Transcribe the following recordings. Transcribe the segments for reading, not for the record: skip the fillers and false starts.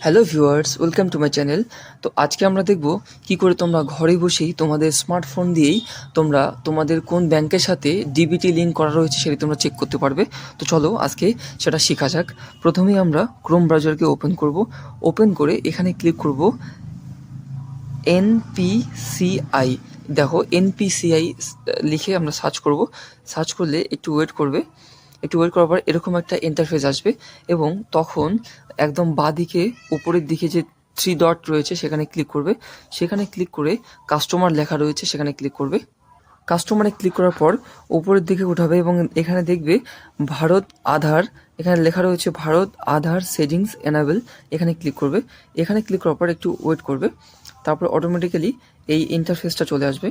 Hello viewers, welcome to my channel. তো আজকে আমরা দেখব কি করে তোমরা ঘরে বসেই তোমাদের স্মার্টফোন দিয়েই তোমরা তোমাদের কোন ব্যাংকের সাথে ডিবিটি লিঙ্ক করা রয়েছে সেটি তোমরা চেক করতে পারবে। তো চলো আজকে সেটা শেখা যাক। প্রথমেই আমরা ক্রোম ব্রাউজারকে ওপেন করব। ওপেন করে এখানে ক্লিক করব এনপিসিআই। দেখো এনপিসিআই লিখে আমরা সার্চ করব। সার্চ করলে একটু ওয়েট করবে। একটু ওয়েট করার পর এরকম একটা ইন্টারফেস আসবে এবং তখন একদম বাঁদিকে উপরের দিকে যে থ্রি ডট রয়েছে সেখানে ক্লিক করবে। সেখানে ক্লিক করে কাস্টমার লেখা রয়েছে সেখানে ক্লিক করবে। কাস্টমারে ক্লিক করার পর উপরের দিকে উঠাবে এবং এখানে দেখবে ভারত আধার, এখানে লেখা রয়েছে ভারত আধার সেটিংস এনাবেল। এখানে ক্লিক করবে। এখানে ক্লিক করার পর একটু ওয়েট করবে। তারপর অটোমেটিক্যালি এই ইন্টারফেসটা চলে আসবে।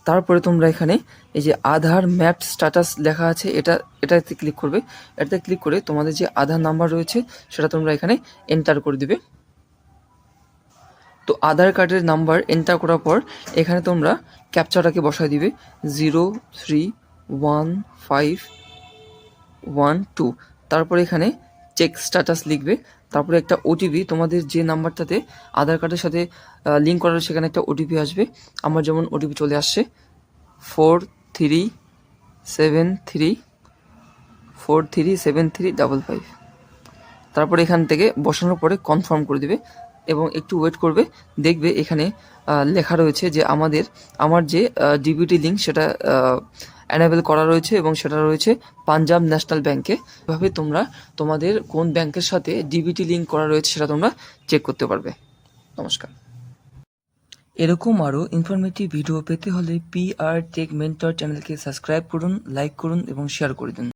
তারপরে তোমরা এখানে এই যে আধার ম্যাপ স্ট্যাটাস লেখা আছে এটাতে ক্লিক করবে। এটাতে ক্লিক করে তোমাদের যে আধার নাম্বার রয়েছে সেটা তোমরা এখানে এন্টার করে দিবে। তো আধার কার্ডের নাম্বার এন্টার করার পর এখানে তোমরা ক্যাপচাটাকে বসায় দিবে 0315112। তারপরে এখানে চেক স্ট্যাটাস লিখবে। তারপরে একটা ওটিপি, তোমাদের যে নাম্বারটাতে আধার কার্ডের সাথে লিঙ্ক করা রয়েছে সেখানে একটা ওটিপি আসবে। আমার যেমন ওটিপি চলে আসছে 437355। তারপরে এখান থেকে বসানোর পরে কনফার্ম করে দিবে এবং একটু ওয়েট করবে। দেখবে এখানে লেখা রয়েছে যে আমার যে ডিবিটি লিঙ্ক সেটা অ্যানেবল করা রয়েছে এবং সেটা রয়েছে পাঞ্জাব ন্যাশনাল ব্যাংকে। এভাবে তোমরা তোমাদের কোন ব্যাংকের সাথে ডিবিটি লিঙ্ক করা রয়েছে সেটা তোমরা চেক করতে পারবে। নমস্কার। এরকম আরও ইনফরমেটিভ ভিডিও পেতে হলে PR টেক মেন্টর চ্যানেলকে সাবস্ক্রাইব করুন, লাইক করুন এবং শেয়ার করে দিন।